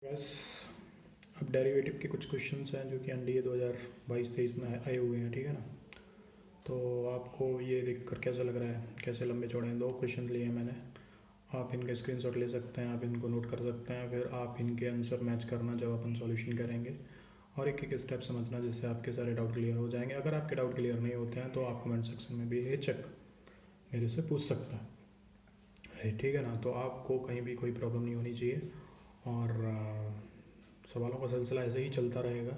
बस अब डेरिवेटिव के कुछ क्वेश्चंस हैं जो कि एनडीए 2022-23 में आए हुए हैं, ठीक है ना। तो आपको ये देखकर कैसा लग रहा है, कैसे लंबे चौड़े हैं। 2 क्वेश्चन लिए हैं मैंने, आप इनके स्क्रीनशॉट ले सकते हैं, आप इनको नोट कर सकते हैं, फिर आप इनके आंसर मैच करना जब अपन सॉल्यूशन करेंगे और एक एक स्टेप समझना, जिससे आपके सारे डाउट क्लियर हो जाएंगे। अगर आपके डाउट क्लियर नहीं होते हैं तो आप कमेंट सेक्शन में भी बेझिझक मेरे से पूछ सकते हैं, ठीक है ना। तो आपको कहीं भी कोई प्रॉब्लम नहीं होनी चाहिए और सवालों का सिलसिला ऐसे ही चलता रहेगा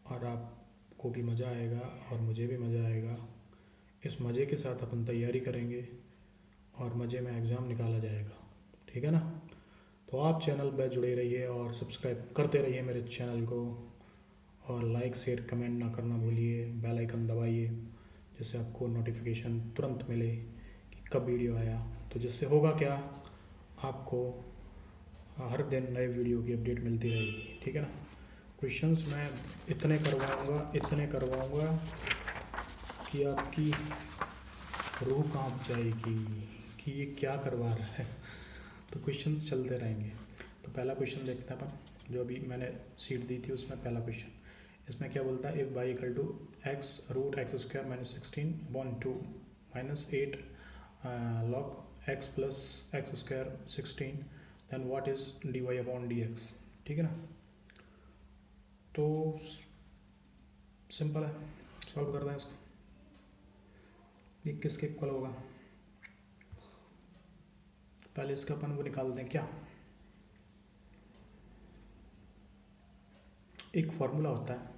और आपको भी मज़ा आएगा और मुझे भी मज़ा आएगा। इस मज़े के साथ अपन तैयारी करेंगे और मज़े में एग्ज़ाम निकाला जाएगा, ठीक है ना। तो आप चैनल पर जुड़े रहिए और सब्सक्राइब करते रहिए मेरे चैनल को, और लाइक शेयर कमेंट ना करना भूलिए, बेल आइकन दबाइए जिससे आपको नोटिफिकेशन तुरंत मिले कि कब वीडियो आया। तो जिससे होगा क्या, आपको हर दिन नए वीडियो की अपडेट मिलती रहेगी, ठीक है ना। क्वेश्चंस मैं इतने करवाऊँगा कि आपकी रूह कांप जाएगी कि ये क्या करवा रहा है। तो क्वेश्चंस चलते रहेंगे। तो पहला क्वेश्चन देखते हैं अपन, जो अभी मैंने सीट दी थी उसमें पहला क्वेश्चन। इसमें क्या बोलता है, if Y equal to X root X square minus 16 upon 2 minus 8 log X plus X square 16 then what is D Y upon D X, ठीक है ना। तो सिंपल है, सॉल्व कर रहे हैं इसको। ये किसके इक्वल होगा, पहले इसका अपन वो निकाल दें क्या। एक फार्मूला होता है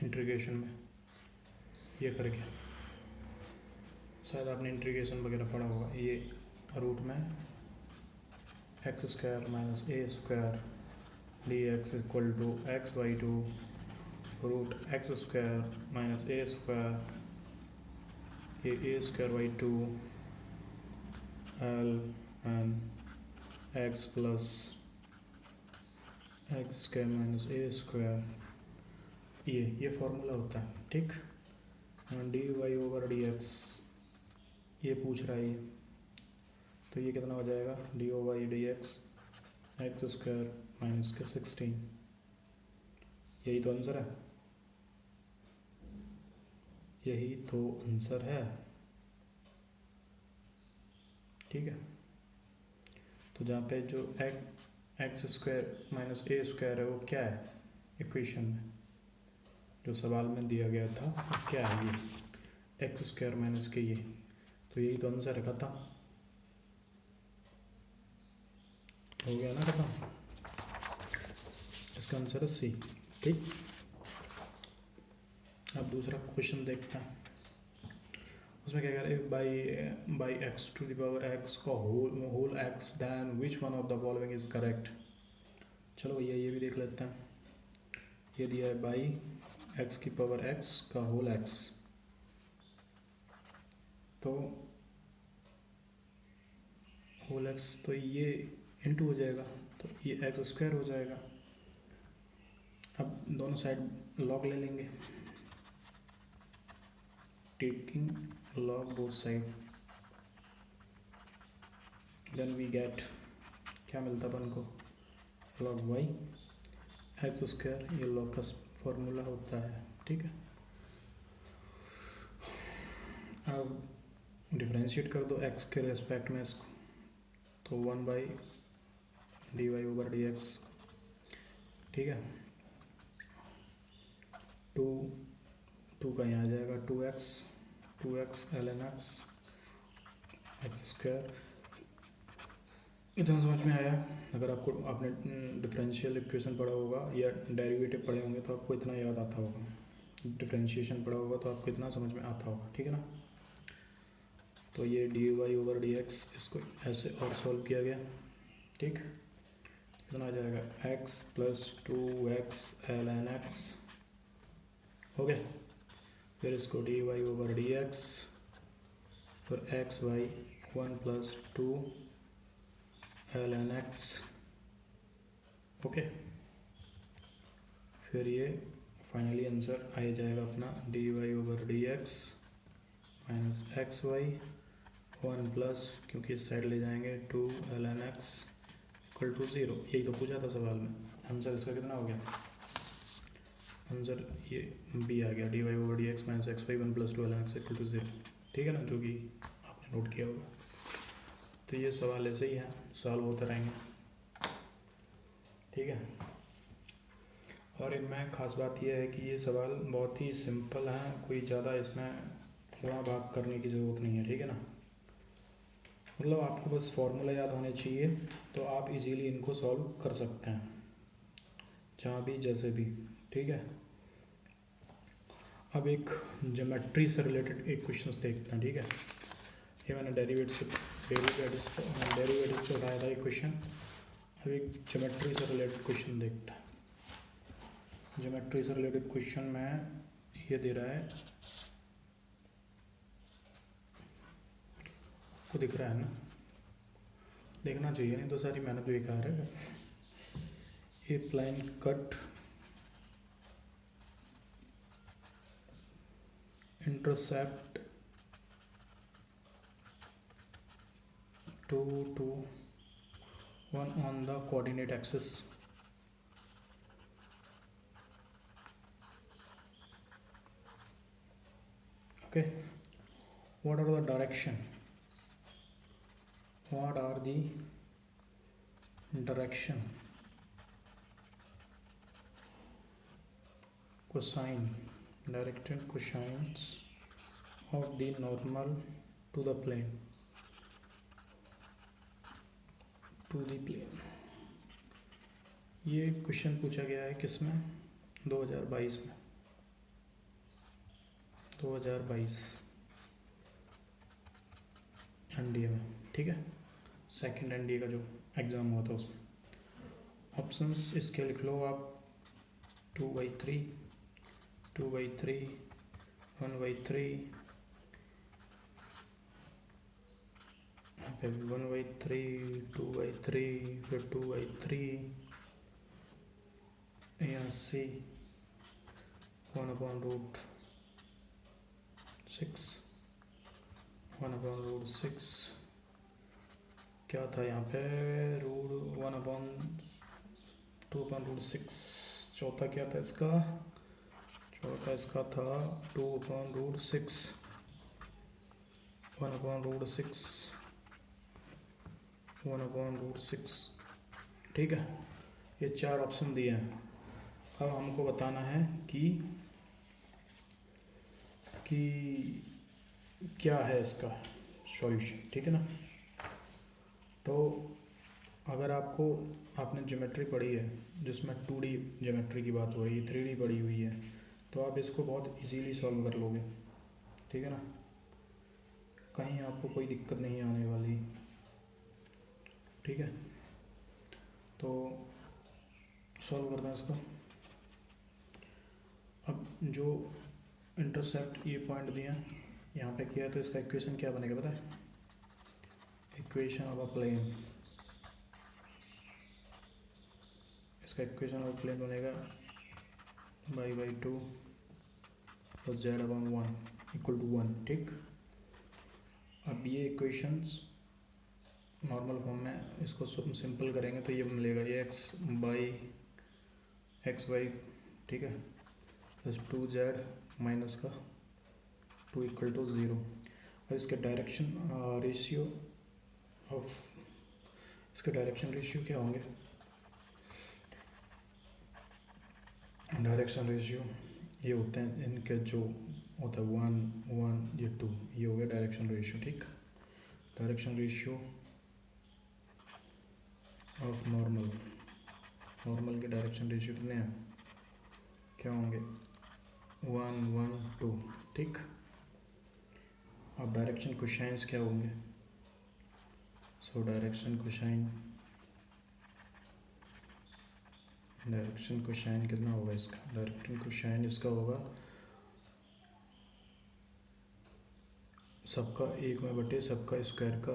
इंटीग्रेशन में, ये करके शायद आपने इंटीग्रेशन वगैरह पढ़ा होगा। ये रूट में X square minus A square D X equal to X by two root X square minus A square A square by two L N X plus X square minus A square, ये formula होता है, ठीक। D Y over D X ये पूछ रहा है ये, तो ये कितना हो जाएगा, D O Y D X X square minus के 16, यही तो आंसर है, यही तो आंसर है, ठीक है। तो जहाँ पे जो x square minus A square है वो क्या है इक्वेशन में, जो सवाल में दिया गया था वो क्या है, ये एक्स स्क्वायर माइनस के ये, तो यही तो आंसर है, खत्म हो गया ना, खत्म। इसका आंसर है सी, ठीक। अब दूसरा क्वेश्चन देखते हैं, उसमें क्या कह रहे हैं, by x to the power x का whole x then which one of the following is correct. चलो भैया ये भी देख लेते हैं। ये दिया है बाई एक्स की पावर एक्स का होल एक्स, तो होल एक्स तो ये इंटू हो जाएगा, तो ये एक्स स्क्वायर हो जाएगा। अब दोनों साइड लॉग ले लेंगे, taking log both side, then we get, क्या मिलता अपन को, लॉग वाई एक्स स्क्वायर, ये लॉग का फॉर्मूला होता है, ठीक है। अब डिफ्रेंशिएट कर दो एक्स के रेस्पेक्ट में इसको, तो 1 by D Y over D X, ठीक है। टू का यहाँ आ जाएगा 2x l N x square. इतना समझ में आया। अगर आपने डिफरेंशियल इक्वेशन पढ़ा होगा या डेरिवेटिव पढ़े होंगे तो आपको इतना याद आता होगा, डिफरेंशिएशन पढ़ा होगा तो आपको इतना समझ में आता होगा, ठीक है ना। तो ये D Y over D X, इसको ऐसे और सॉल्व किया गया, ठीक। कितना आ जाएगा x plus 2x l N x, हो गया। फिर इसको d Y over D x, फिर x Y 1 plus 2 l N x, okay. फिर ये फाइनली आंसर आ जाएगा अपना d Y over D x minus x Y 1 plus, क्योंकि इस साइड ले जाएंगे 2 l N x equal to 0, यही तो पूछा था सवाल में। आंसर इसका कितना हो गया? आंसर ये बी आ गया, dy over D x minus x Y 1 + 2 ln x equal to 0, ठीक है ना, जो कि आपने नोट किया होगा। तो ये सवाल ऐसे ही है, सॉल्व होते रहेंगे, ठीक है। और इनमें ख़ास बात यह है कि ये सवाल बहुत ही सिंपल है, कोई ज़्यादा इसमें गुणा भाग करने की ज़रूरत नहीं है, ठीक है ना। मतलब आपको बस फॉर्मूला याद होने चाहिए, तो आप इजीली इनको सॉल्व कर सकते हैं जहाँ भी जैसे भी, ठीक है। अब एक ज्योमेट्री से रिलेटेड एक क्वेश्चन देखते हैं, ठीक है। ये मैंने डेरिवेटिव से उठाया था एक क्वेश्चन। अब एक ज्योमेट्री से रिलेटेड क्वेश्चन देखते हैं। ज्योमेट्री से रिलेटेड क्वेश्चन में ये दे रहा है, आपको दिख रहा है ना, देखना चाहिए, नहीं तो सारी मेहनत बेकार है। ए plane cut intercept 2 to 1 on the coordinate axis. Okay, what are the direction? What are the direction? Cosine, directed cosines of the normal to the plane, ये क्वेश्चन पूछा गया है किसमें? 2022 में, 2022 एनडीए में, ठीक है। सेकंड एनडीए का जो एग्ज़ाम हुआ था उसमें ऑप्शंस इसके लिख लो आप, 2/3, 2/3, 1/3, 1/3, 2/3, फिर 2/3, यहाँ सी 1/√6, 1/√6 क्या था यहाँ पे, 1/2/6, चौथा क्या था इसका, चौथा इसका था 2/√6, 1/√6, 1/√6, ठीक है। ये चार ऑप्शन दिए हैं। अब हमको बताना है कि क्या है इसका सॉल्यूशन, ठीक है ना। तो अगर आपने ज्योमेट्री पढ़ी है जिसमें 2D ज्योमेट्री की बात हो रही है, 3D पढ़ी हुई है, तो आप इसको बहुत इजीली सॉल्व कर लोगे, ठीक है ना। कहीं आपको कोई दिक्कत नहीं आने वाली, ठीक है। तो सॉल्व करना है इसको। अब जो इंटरसेप्ट ये पॉइंट दिया यहाँ पे किया, तो इसका इक्वेशन क्या बनेगा पता है? इक्वेशन ऑफ अ प्लेन, इसका इक्वेशन ऑफ प्लेन बनेगा y/2 + z/1 = 1, ठीक। अब ये इक्वेशंस नॉर्मल फॉर्म में इसको सिंपल करेंगे तो ये मिलेगा, ये x/y, ठीक है, प्लस 2z माइनस का 2 = 0। और इसके डायरेक्शन रेशियो क्या होंगे? डायरेक्शन रेशियो ये होते हैं इनके, जो होता है 1, 1, ये 2, ये हो गया डायरेक्शन रेशियो, ठीक। डायरेक्शन रेशियो ऑफ नॉर्मल के डायरेक्शन रेशियो कितने हैं, क्या होंगे? 1, 1, 2, ठीक। अब डायरेक्शन कोसाइंस क्या होंगे? सो डायरेक्शन कोसाइन कितना होगा इसका? डायरेक्शन कोसाइन इसका होगा सबका 1/, सबका स्क्वायर का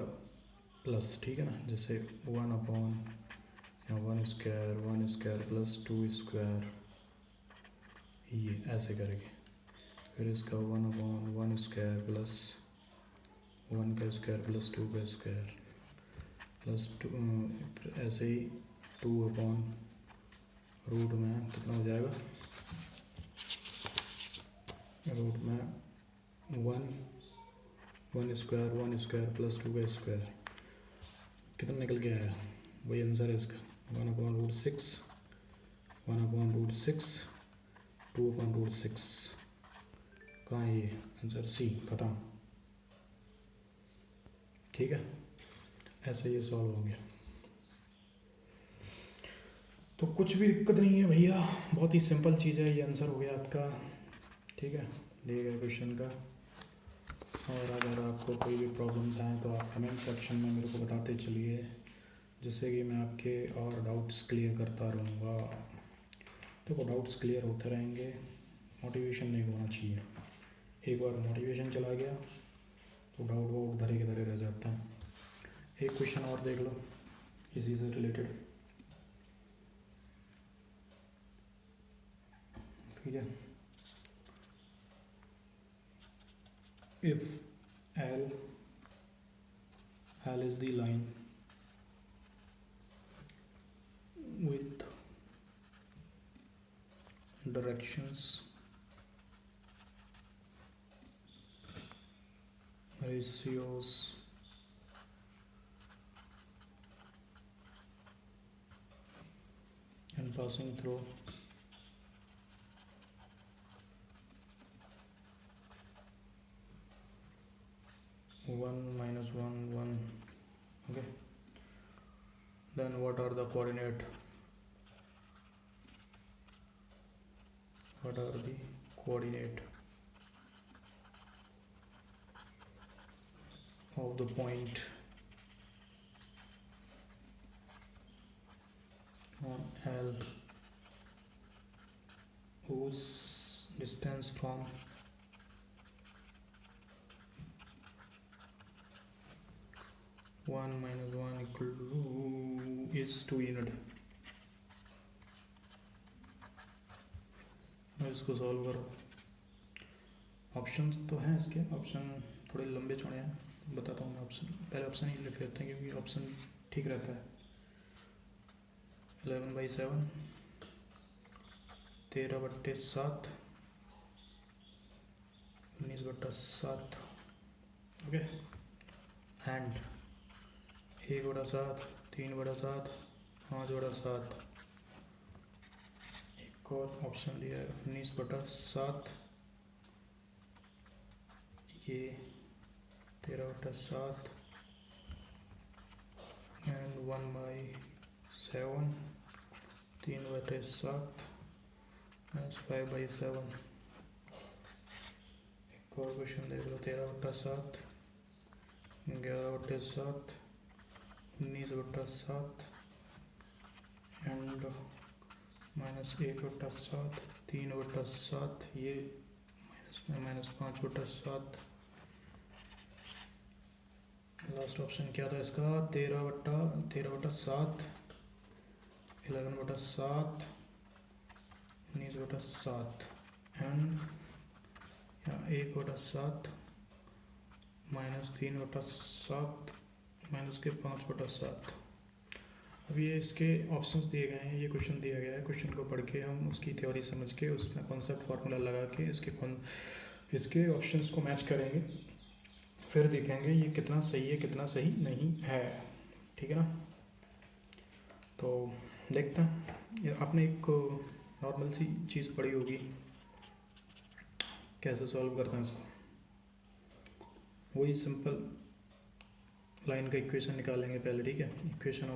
प्लस, ठीक है ना। जैसे 1/(1 स्क्वायर प्लस 2 स्क्वायर), ये ऐसे करेंगे। फिर इसका 1/(1 स्क्वायर प्लस 1 का स्क्वायर प्लस 2 का स्क्वायर प्लस टू, ऐसे ही 2/रूट में कितना हो जाएगा, रूट में 1 स्क्वायर प्लस 2 का स्क्वायर कितना निकल के आया, वही आंसर है इसका 1/√6, 1/√6, 2/√6। कहाँ है ये आंसर, सी, खत्म। ठीक है, ऐसे ये सॉल्व हो गया। तो कुछ भी दिक्कत नहीं है भैया, बहुत ही सिंपल चीज़ है, ये आंसर हो गया आपका। ठीक है, दिए गए क्वेश्चन का। और अगर आपको कोई भी प्रॉब्लम्स आए तो आप कमेंट सेक्शन में मेरे को बताते चलिए, जिससे कि मैं आपके और डाउट्स क्लियर करता रहूँगा। देखो डाउट्स क्लियर होते रहेंगे, मोटिवेशन नहीं होना चाहिए। एक बार मोटिवेशन चला गया तो डाउट धरे के धरे रह जाता है। एक क्वेश्चन और देख लो इसी से रिलेटेड। ठीक है, if L is the line with directions ratios and passing through one minus one, okay, then what are the coordinate of the point on L whose distance from one minus one equal to is 2 unit. इसको solve करो। Options तो हैं इसके, option थोड़े लंबे चौड़े हैं, बताता हूँ मैं ऑप्शन। पहले ऑप्शन ही लिख लेते हैं क्योंकि ऑप्शन ठीक रहता है। 11/7, 13/7, 19/7, ओके, एंड 1/7, 3/7, 5/7। एक और ऑप्शन दिया है 19/7, ये 13/7 एंड 1/7, 3/7 5/7। एक और क्वेश्चन देख लो 13/7, 11/7, 19/7 एंड -1/7, 3/7, ये -5/7। लास्ट ऑप्शन क्या था इसका, 13/7, 11/7, 19/7 एंड 1/7, -3/7, -5/7। अब ये इसके ऑप्शंस दिए गए हैं, ये क्वेश्चन दिया गया है। क्वेश्चन को पढ़ के हम उसकी थ्योरी समझ के उसमें कॉन्सेप्ट फार्मूला लगा के इसके ऑप्शंस को मैच करेंगे, फिर देखेंगे ये कितना सही है कितना सही नहीं है। ठीक है ना, तो देखते हैं। ये आपने एक नॉर्मल सी चीज़ पढ़ी होगी, कैसे सॉल्व करते हैं इसको। वही सिंपल लाइन का इक्वेशन निकालेंगे पहले। ठीक है, इक्वेशन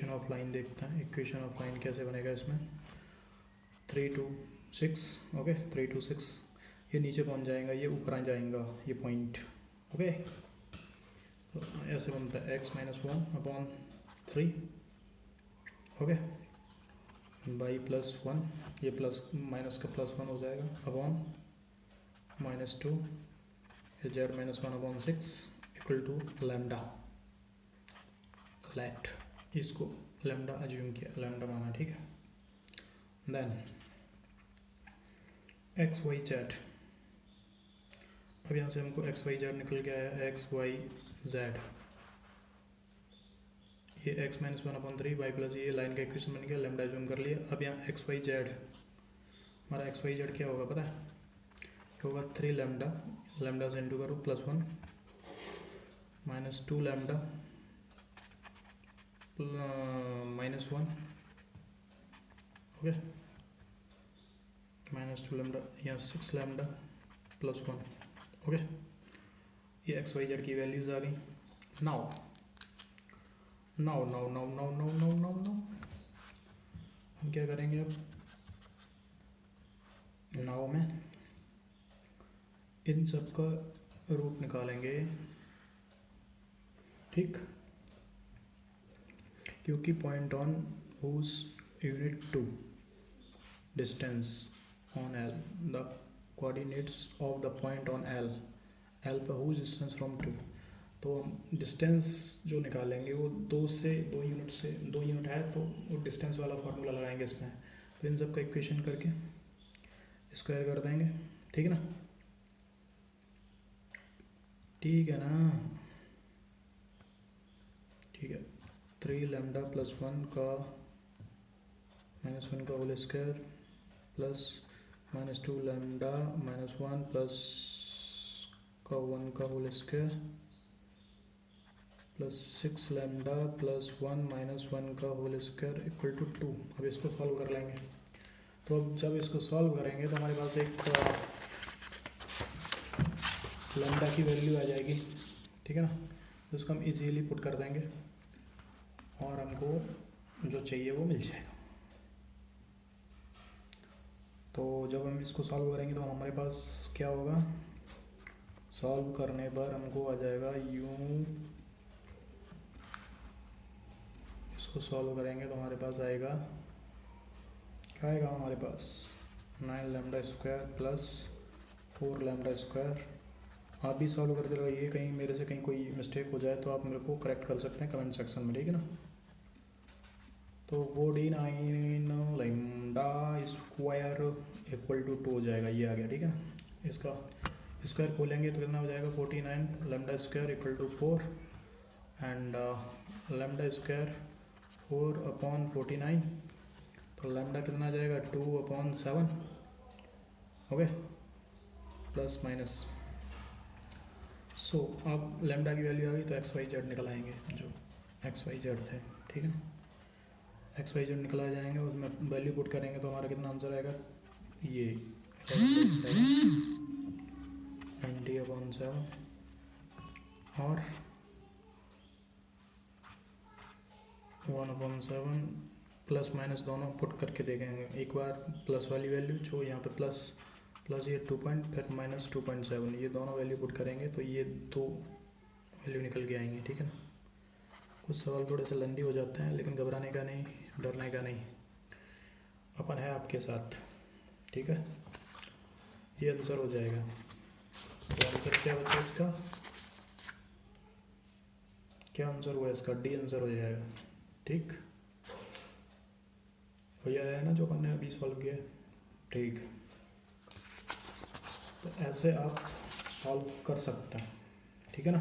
ऑफ लाइन देखते हैं। इक्वेशन ऑफ लाइन कैसे बनेगा इसमें, 3 to 6, ओके, 3 to 6, ये नीचे पहुंच जाएगा, ये ऊपर आ जाएगा ये पॉइंट, ओके। तो ऐसे बनता है x-1/3, ओके, बाई +1, ये प्लस माइनस का +1 हो जाएगा, upon -2, z-1/6 equal to lambda. Let इसको लैम्डा अज्यूम किया, लैम्डा माना, ठीक है। देन XYZ, अब यहाँ से हमको XYZ निकल के आया, XYZ जेड, ये एक्स माइनस 1/3 वाई प्लस, ये लाइन का इक्वेशन बन गया, लेमडा जूम कर लिया। अब यहाँ एक्स वाई जेड, हमारा एक्स वाई जेड क्या होगा पता है, क्या होगा 3 लैम्डा, लैम्डा से इंटू करो +1 -2 लैम्डा -1, ओके, -2 लैम्डा, यहाँ 6 लैम्डा +1, ओके। ये एक्स वाई जेड की वैल्यूज आ गई। Now now now now now now now now now हम क्या करेंगे, अब नाउ में इन सब का रूट निकालेंगे, ठीक, क्योंकि point on whose unit 2 distance on L, the coordinates of the point on L, L पर हुज डिस्टेंस फ्रॉम 2, तो हम डिस्टेंस जो निकालेंगे वो 2 यूनिट से 2 यूनिट है, तो वो डिस्टेंस वाला फार्मूला लगाएंगे इसमें। तो इन सब का इक्वेशन करके स्क्वायर कर देंगे, ठीक है ना, ठीक है ना, ठीक है। 3 लैम्डा +1 का -1 का whole square plus -2 lambda -1 plus का 1 का होल स्क्वायर प्लस 6 लैम्डा +1 -1 का होल स्क्वायर इक्वल टू 2। अब इसको सॉल्व कर लेंगे। तो अब जब इसको सॉल्व करेंगे तो हमारे पास एक लैम्डा की वैल्यू आ जाएगी, ठीक है ना, तो उसको हम इजीली पुट कर देंगे और हमको जो चाहिए वो मिल जाएगा। तो जब हम इसको सॉल्व करेंगे तो हमारे पास क्या होगा, सॉल्व करने पर हमको आ जाएगा यूँ, इसको सॉल्व करेंगे तो हमारे पास आएगा, क्या आएगा हमारे पास 9 lambda square plus 4 lambda square. आप भी सॉल्व करते रहिए, कहीं मेरे से कहीं कोई मिस्टेक हो जाए तो आप मेरे को करेक्ट कर सकते हैं कमेंट सेक्शन में, ठीक है ना। तो 49 लैम्डा स्क्वायर इक्वल टू 2 हो जाएगा, ये आ गया, ठीक है ना। इसका स्क्वायर खोलेंगे तो कितना हो जाएगा 49 lambda square equal to 4 and lambda square 4/49, तो लैम्डा कितना आ जाएगा 2/7, ओके, प्लस माइनस। सो अब लैम्डा की वैल्यू आ गई तो एक्स वाई जेड निकल आएंगे, जो एक्स वाई जेड थे, ठीक है ना, एक्स वाई जेड निकल आ जाएंगे, उसमें वैल्यू पुट करेंगे तो हमारा कितना आंसर आएगा, ये 90/7 और 1/7 प्लस माइनस दोनों पुट करके देखेंगे। एक बार प्लस वाली वैल्यू जो यहाँ पे प्लस ये 2 पॉइंट, फिर -2.7, ये दोनों वैल्यू पुट करेंगे तो ये 2 वैल्यू निकल के आएंगे, ठीक है ना। कुछ सवाल थोड़े से लेंदी हो जाते हैं, लेकिन घबराने का नहीं, डरने का नहीं, अपन है आपके साथ, ठीक है। ये आंसर हो जाएगा। तो आंसर क्या बचा इसका, क्या आंसर हुआ इसका, डी आंसर हो जाएगा, ठीक। भैया है ना जो अपन ने अभी सॉल्व किया, ठीक। तो ऐसे आप सॉल्व कर सकते हैं, ठीक है ना।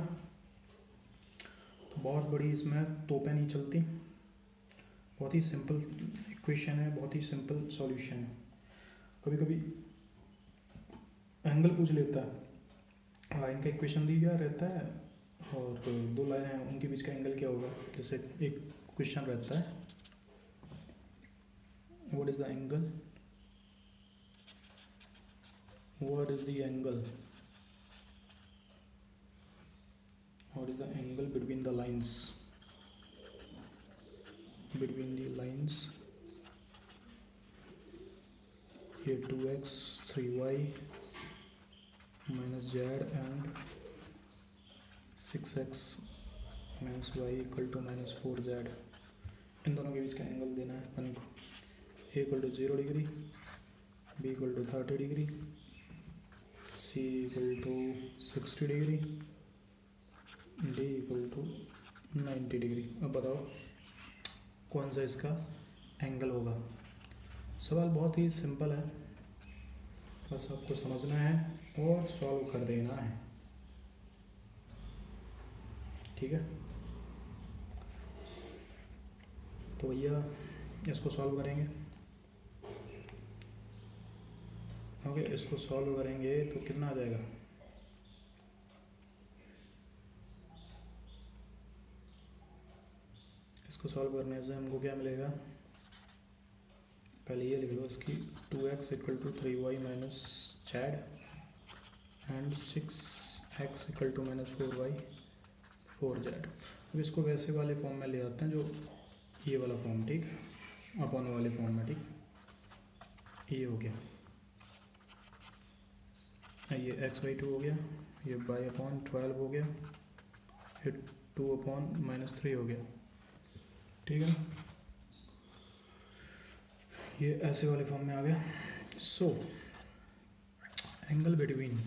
तो बहुत बड़ी इसमें तोपें नहीं चलती, बहुत ही सिंपल इक्वेशन है, बहुत ही सिंपल सॉल्यूशन है। कभी कभी एंगल पूछ लेता है, लाइन का इक्वेशन दिया रहता है और 2 लाइन हैं, उनके बीच का एंगल क्या होगा। जैसे एक क्वेश्चन रहता है, what is the angle, what is the angle between the lines, ये 2x 3y minus z and 6x minus y equal to -4z, इन दोनों के बीच का एंगल देना है अपन को। a equal to 0 degree, b equal to 30 degree, c equal to 60 degree, d equal to 90 degree. अब बताओ कौन सा इसका एंगल होगा। सवाल बहुत ही सिंपल है, बस आपको समझना है और सॉल्व कर देना है। ठीक है। तो भैया इसको सॉल्व करेंगे। ओके, इसको सॉल्व करेंगे तो कितना आ जाएगा, इसको सॉल्व करने से हमको क्या मिलेगा, पहले ये लिख लो इसकी 2x equal to 3y minus zed and 6x equal to minus 4y 4z। अब इसको वैसे वाले फॉर्म में ले आते हैं जो ये वाला फॉर्म, ठीक, अपॉन वाले फॉर्म में, ठीक, ये हो गया, ये x/2 हो गया, ये बाई अपॉन 12 हो गया, ये 2 अपॉन माइनस 3 हो गया, ठीक है। ये ऐसे वाले फॉर्म में आ गया। So angle between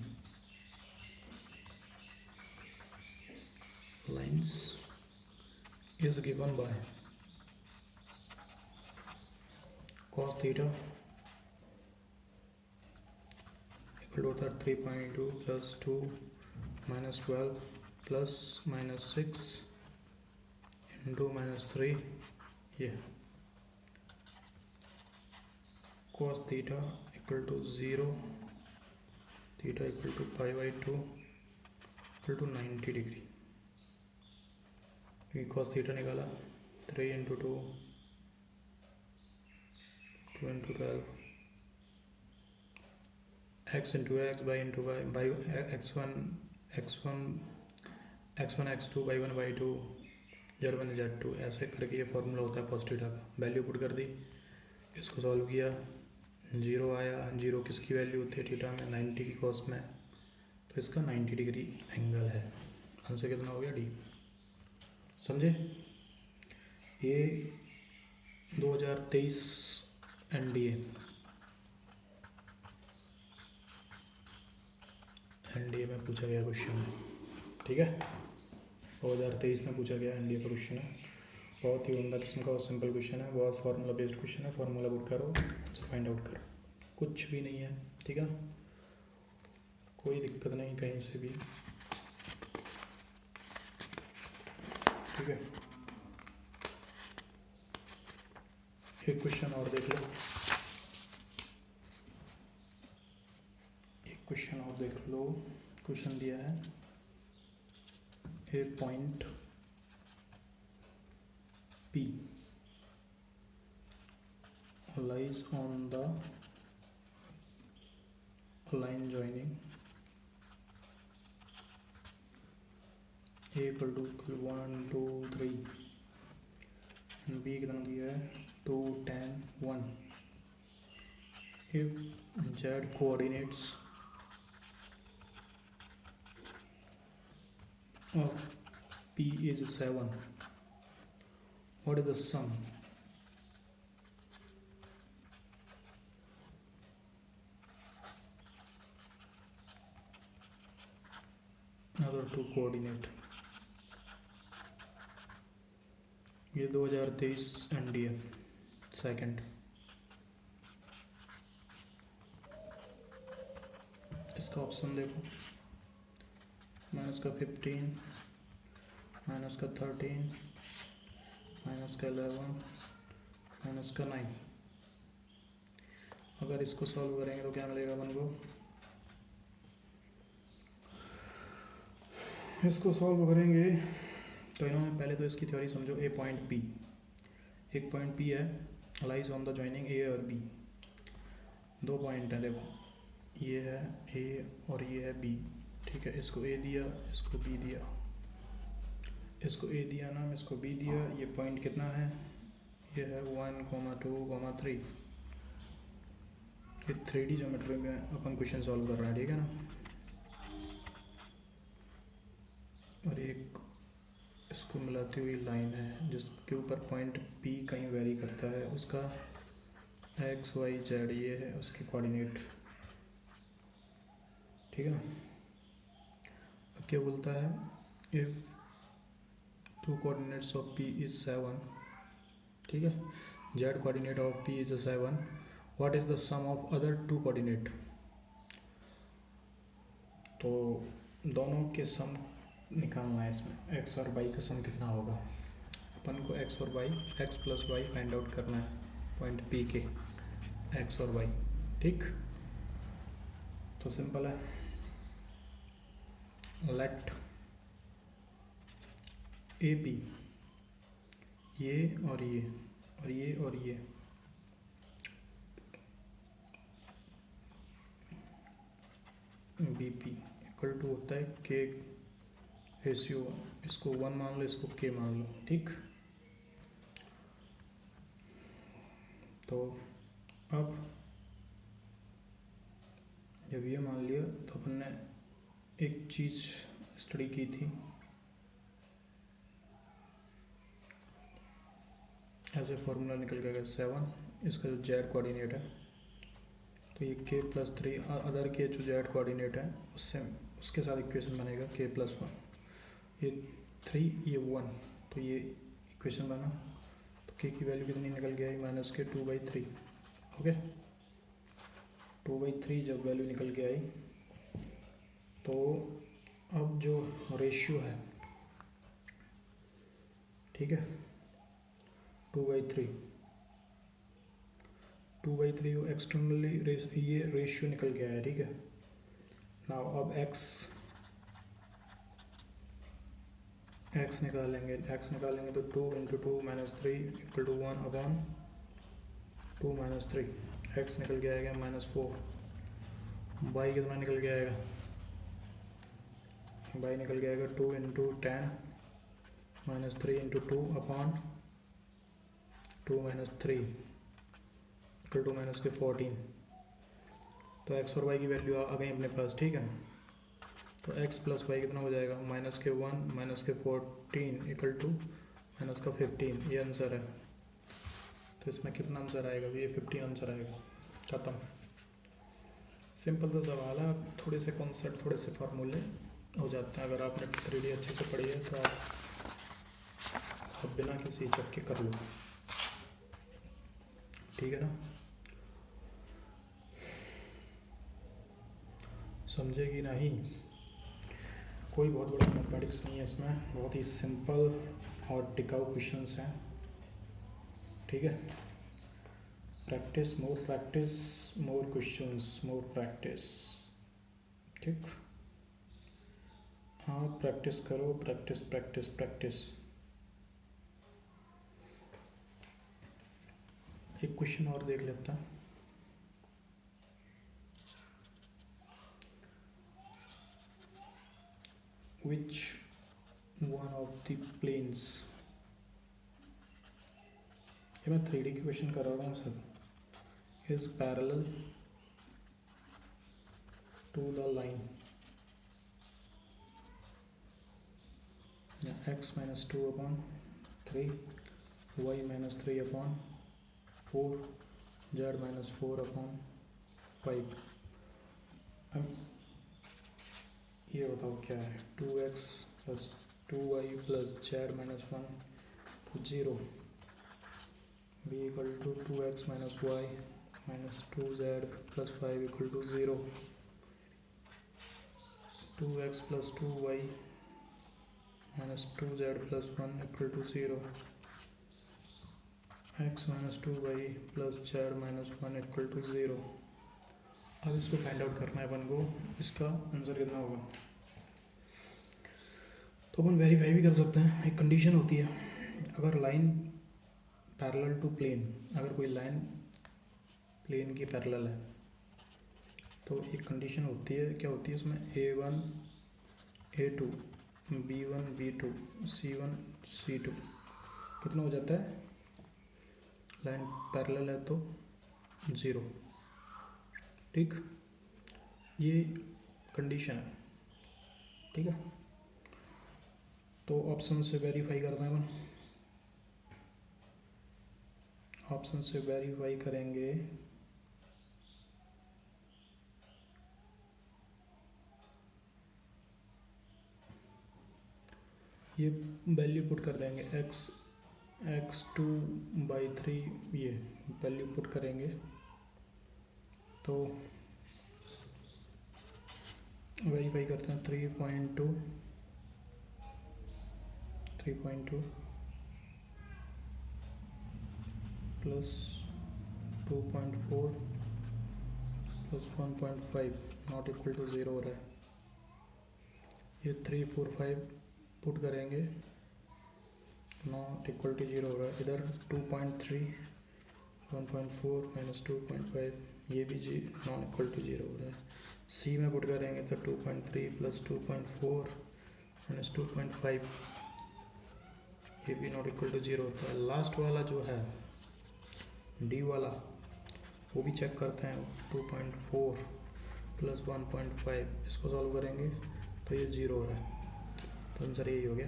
lines is given by cos theta equal होता है 3.2 plus 2 minus 12 plus minus 6 into minus 3, ये cos theta equal to 0, theta equal to π/2 equal to 90 degree. cos theta निकाला 3 into 2 into 12 x into x by into y by x1 x2 y1 y2 z1 z2, ऐसे करके ये formula होता है cos theta का। Value put कर दी, इसको solve किया, 0 आया। 0 किसकी वैल्यू होती है थीटा में, 90 की cos में, तो इसका 90 डिग्री एंगल है। आंसर कितना हो गया, डी। समझे? ये 2023 एनडीए में पूछा गया क्वेश्चन है, ठीक है। 2023 में पूछा गया एनडीए का क्वेश्चन है। बहुत ही उम्दा किस्म का और सिंपल क्वेश्चन है, बहुत फार्मूला बेस्ड क्वेश्चन है। फार्मूला पुट करो, फाइंड आउट करो, कुछ भी नहीं है, ठीक है। कोई दिक्कत नहीं कहीं से भी, ठीक है। एक क्वेश्चन और देख लो, एक क्वेश्चन और देख लो। क्वेश्चन दिया है, ए point P lies on the line joining A equal to 1 2 3 and B कितना दिया है 2 10 1। if Z coordinates of P is 7, what is the sum other two coordinate? ये 2023 एनडीए सेकंड। इसका ऑप्शन देखो, माइनस का 15, माइनस का 13, माइनस का 11, minus का 9। अगर इसको सॉल्व करेंगे तो क्या मिलेगा अपन को, इसको सॉल्व करेंगे तो इन्होंने पहले तो इसकी थ्योरी समझो। ए पॉइंट पी, एक पॉइंट पी है, लाइज ऑन द जॉइनिंग ए और बी। दो पॉइंट हैं, देखो ये है ए और ये है बी, ठीक है। इसको ए दिया, इसको बी दिया, इसको ए दिया ना, इसको बी दिया। ये पॉइंट कितना है, ये है 1, 2, 3। ये 3D ज्योमेट्री में अपन क्वेश्चन सॉल्व कर रहे हैं, ठीक है ना। और एक इसको मिलाती हुई लाइन है जिसके ऊपर पॉइंट पी कहीं वेरी करता है, उसका एक्स वाई जेड ये है उसके कोऑर्डिनेट, ठीक है ना। अब क्या बोलता है, if two coordinates of P is 7, ठीक है, Z coordinate of P is 7, what is the sum of other two coordinate. तो दोनों के सम निकालना है इसमें एक्स और वाई का सम कितना होगा। अपन को एक्स और Y, X plus Y find out करना है पॉइंट पी के, एक्स और वाई। ठीक, तो सिंपल है, लेट ए पी, ये और ये और ये और ये, बी पी इक्वल टू होता है के रेशियो, इसको 1 मान लो, इसको के मान लो। ठीक, तो अब जब ये मान लिया तो अपन ने एक चीज़ स्टडी की थी, ऐसे फॉर्मूला निकल गया 7, इसका जो जेड कोऑर्डिनेट है तो ये के प्लस 3 अदर के जो जेड कोऑर्डिनेट है उससे उसके साथ इक्वेशन बनेगा के प्लस 1, ये 3 ये 1, तो ये इक्वेशन बना। तो के की वैल्यू कितनी निकल गया, माइनस के 2/3। ओके, 2/3 जब वैल्यू निकल के आई तो अब जो रेशियो है, ठीक है, 2/3 एक्सटर्नली ये रेशियो निकल के आया। ठीक है, नाउ अब एक्स निकालेंगे, तो 2 × 2 - 3 = 1/2 - 3, एक्स निकल के आएगा -4। बाई कितना निकल के आएगा, बाई निकल के आएगा 2 × 10 - 3 × 2/2 - 3 = -14। तो एक्स और वाई की वैल्यू आ गई अपने पास। ठीक है, तो x प्लस वाई कितना हो जाएगा, -1 - 14 = -15, ये आंसर है। तो इसमें कितना आंसर आएगा, ये 15 आंसर आएगा। खत्म, सिंपल सा सवाल है, थोड़े से कॉन्सेप्ट, थोड़े से फार्मूले हो जाते हैं। अगर आपने 3D अच्छे से पढ़ी है तो आप बिना किसी हिचक के कर लो। ठीक है ना, समझेगी नहीं, कोई बहुत बड़ा मैथमेटिक्स नहीं है इसमें, बहुत ही सिंपल और टिकाऊ क्वेश्चंस हैं। ठीक है, practice, more questions, more practice. ठीक, हाँ प्रैक्टिस करो, प्रैक्टिस। एक क्वेश्चन और देख लेता है। Which one of the planes, ये मैं 3D की क्वेश्चन कर रहा हूँ sir, is parallel to the line x - 2/3, y - 3/4, z - 4/5। अब ये बताओ क्या है, 2x + 2y + z - 1 0, b = 2x - y - 2z + 5 = 0, 2x + 2y - 2z + 1 = 0, x - 2y + z - 1 = 0। अब इसको फाइंड आउट करना है अपन को, इसका आंसर कितना होगा। तो अपन वेरीफाई भी कर सकते हैं। एक कंडीशन होती है, अगर लाइन पैरेलल टू प्लेन, अगर कोई लाइन प्लेन की पैरेलल है तो एक कंडीशन होती है, क्या होती है उसमें, A1 A2 B1 B2 C1 C2 कितना हो जाता है, लाइन पैरेलल है तो 0। ठीक, ये कंडीशन है। ठीक है, तो ऑप्शन से वेरीफाई करते हैं अपन, ऑप्शन से वेरीफाई करेंगे। ये वैल्यू पुट कर देंगे, x2/3 ये वैल्यू पुट करेंगे तो वेरीफाई करते हैं। 3.2 3.2 plus 2.4 plus 1.5 not equal to 0 हो रहा है। ये 3, 4, 5 पुट करेंगे, नॉट इक्वल टू 0 हो रहा है। इधर 2.3 1.4 माइनस 2.5 ये भी जी नॉन इक्वल टू 0 हो रहा है। सी में पुट करेंगे तो 2.3 प्लस 2.4 माइनस 2.5 ये भी नॉट इक्वल टू 0 होता है। लास्ट वाला जो है डी वाला वो भी चेक करते हैं। 2.4 प्लस 1.5 इसको सॉल्व करेंगे तो ये 0 हो रहा है। तो आंसर यही हो गया,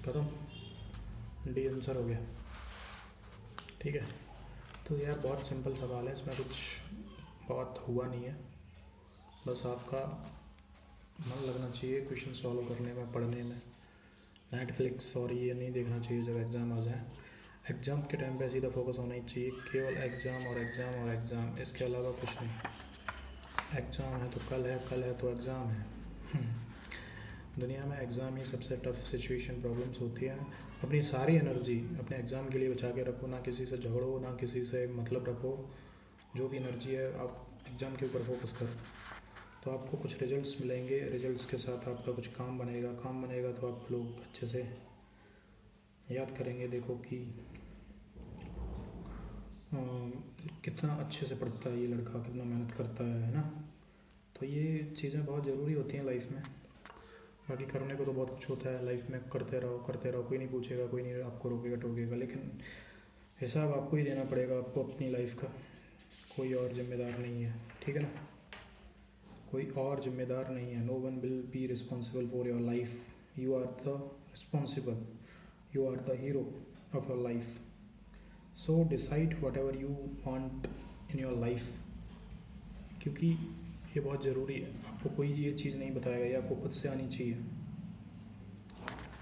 खत्म, डी आंसर हो गया। ठीक है, तो यार बहुत सिंपल सवाल है, इसमें कुछ बहुत हुआ नहीं है, बस आपका मन लगना चाहिए क्वेश्चन सॉल्व करने में, पढ़ने में। नेटफ्लिक्स और ये नहीं देखना चाहिए जब एग्ज़ाम आ जाए। एग्ज़ाम के टाइम पे सीधा फोकस होना ही चाहिए, केवल एग्ज़ाम और एग्ज़ाम और एग्ज़ाम, इसके अलावा कुछ नहीं। एग्ज़ाम है तो कल है, कल है तो एग्ज़ाम है। दुनिया में एग्ज़ाम ही सबसे टफ सिचुएशन प्रॉब्लम्स होती है। अपनी सारी एनर्जी अपने एग्ज़ाम के लिए बचा के रखो, ना किसी से झगड़ो, ना किसी से मतलब रखो। जो भी एनर्जी है आप एग्ज़ाम के ऊपर फोकस करो, तो आपको कुछ रिजल्ट्स मिलेंगे। रिजल्ट्स के साथ आपका कुछ काम बनेगा, काम बनेगा तो आप लोग अच्छे से याद करेंगे। देखो कि कितना अच्छे से पढ़ता है ये लड़का, कितना मेहनत करता है ना। तो ये चीज़ें बहुत ज़रूरी होती हैं लाइफ में। बाकी करने को तो बहुत कुछ होता है लाइफ में, करते रहो करते रहो, कोई नहीं पूछेगा, कोई नहीं आपको रोकेगा टोकेगा, लेकिन हिसाब आपको ही देना पड़ेगा आपको अपनी लाइफ का। कोई और जिम्मेदार नहीं है, ठीक है ना, कोई और जिम्मेदार नहीं है। No one will be responsible for your life, you are the responsible, you are the hero of your life. So decide whatever you want in your life, क्योंकि ये बहुत ज़रूरी है। आपको कोई ये चीज़ नहीं बताएगा, ये आपको खुद से आनी चाहिए,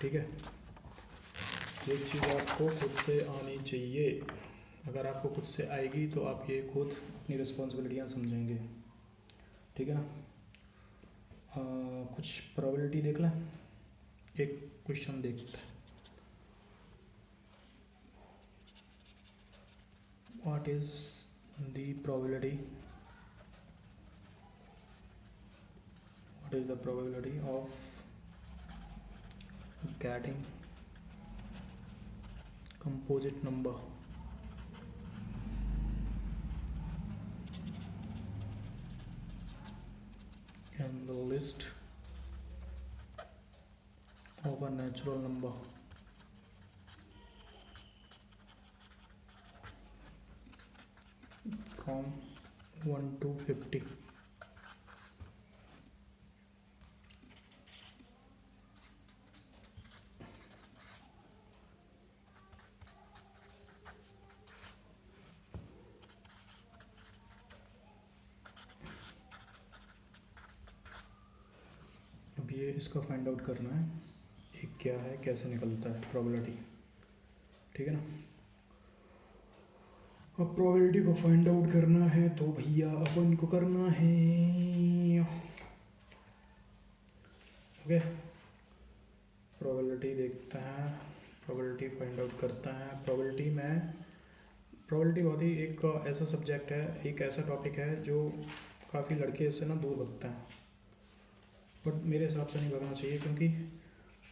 ठीक है। ये चीज़ आपको खुद से आनी चाहिए। अगर आपको खुद से आएगी तो आप ये खुद अपनी रिस्पॉन्सिबिलिटियाँ समझेंगे, ठीक है ना। कुछ प्रोबेबिलिटी देख लें, एक क्वेश्चन देखते हैं। What is the probability, what is the probability of getting composite number in the list of a natural number from 1 to 50. अब ये इसका फाइंड आउट करना है, ये क्या है, कैसे निकलता है प्रोबेबिलिटी, ठीक है ना। अब प्रोबेबिलिटी को फाइंड आउट करना है तो भैया अपन को करना है, ओके। प्रोबेबिलिटी देखते हैं, प्रोबेबिलिटी फाइंड आउट करता है। प्रोबेबिलिटी बहुत ही एक ऐसा सब्जेक्ट है, एक ऐसा टॉपिक है जो काफ़ी लड़के इससे ना दूर भगते हैं, बट मेरे हिसाब से नहीं भगना चाहिए, क्योंकि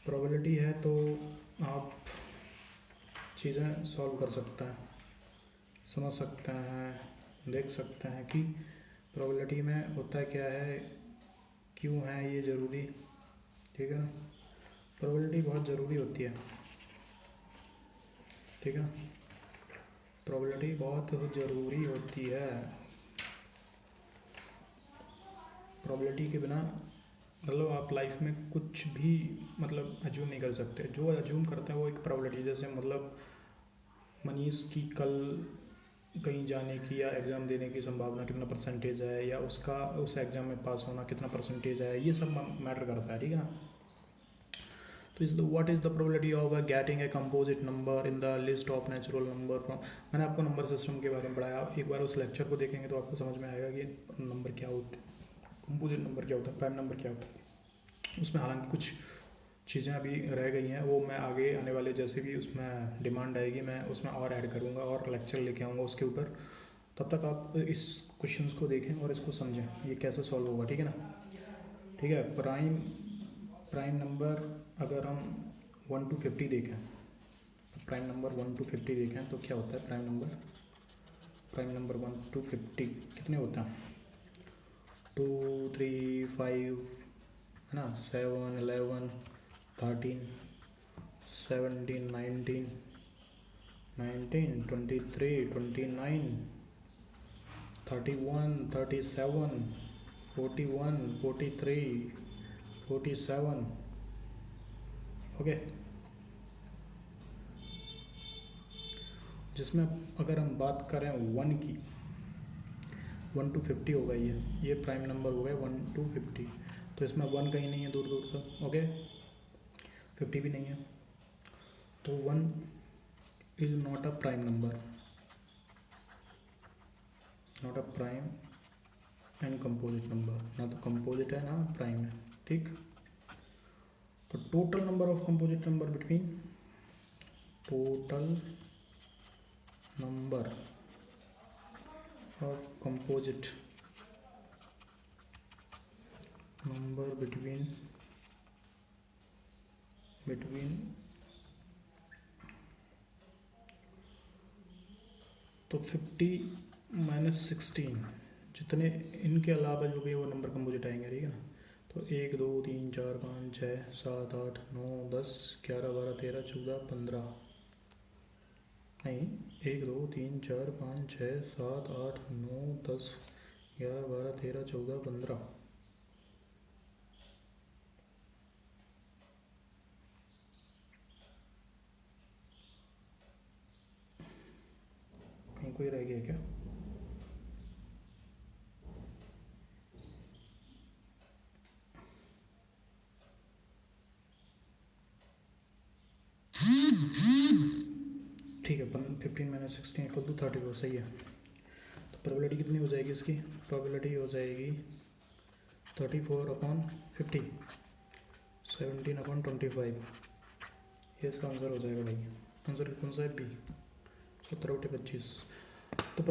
प्रोबेबिलिटी है तो आप चीज़ें सॉल्व कर सकते हैं, समझ सकते हैं, देख सकते हैं कि प्रोबेबिलिटी में होता क्या है, क्यों है ये ज़रूरी, ठीक है ना। प्रोबेबिलिटी बहुत ज़रूरी होती है, ठीक है ना। प्रोबेबिलिटी बहुत ज़रूरी होती है। प्रोबेबिलिटी के बिना मतलब आप लाइफ में कुछ भी मतलब अज्यूम नहीं कर सकते। जो अज्यूम करते हैं वो एक प्रोबेबिलिटी, जैसे मतलब मनीष की कल कहीं जाने की या एग्ज़ाम देने की संभावना कितना परसेंटेज है, या उसका उस एग्ज़ाम में पास होना कितना परसेंटेज है, ये सब मैटर करता है, ठीक है ना। तो what is the probability of getting a composite number in the list of natural number from. मैंने आपको नंबर सिस्टम के बारे में पढ़ाया, एक बार उस लेक्चर को देखेंगे तो आपको समझ में आएगा कि नंबर क्या होते हैं, कंपोजिट नंबर क्या होता है, प्राइम नंबर क्या होता है। उसमें हालांकि कुछ चीज़ें अभी रह गई हैं वो मैं आगे आने वाले जैसे भी उसमें डिमांड आएगी मैं उसमें और ऐड करूँगा और लेक्चर लेके आऊँगा उसके ऊपर। तब तक आप इस क्वेश्चंस को देखें और इसको समझें ये कैसे सॉल्व होगा, ठीक है ना। ठीक है, प्राइम नंबर अगर हम 1 to 50 देखें, प्राइम नंबर 1 to 50 देखें तो क्या होता है प्राइम नंबर 1 to 50 कितने होते हैं? 2 3 5 है ना, 7 11 13 17 19 23 29 31 37 41 43 47, ओके। जिसमें अगर हम बात करें 1 की, 1 to 50 होगा ये प्राइम नंबर हो गया 1 to 50। तो इसमें 1 कहीं नहीं है दूर दूर तक, ओके। 50 भी नहीं है, तो 1 is not a prime number, not a prime and composite number, ना तो कंपोजिट है ना प्राइम है, ठीक। तो total number of composite number between total number of composite number between तो 50 - 16 जितने इनके अलावा जो भी वो नंबर कंपोजिट आएंगे, ठीक है ना। तो 1 2 3 4 5 6 7 8 9 10 11 12 13 14 15 नहीं, 1 2 3 4 5 6 7 8 9 10 11 12 13 14 15। कहीं कोई रह गया क्या? ठीक है, 15 - 16 = 34, सही है। तो प्रोबेबिलिटी कितनी हो जाएगी इसकी? प्रोबेबिलिटी हो जाएगी 34/50, 17/25। ये इसका आंसर हो जाएगा भाई। आंसर कौन सा है? बी, 17/25। तो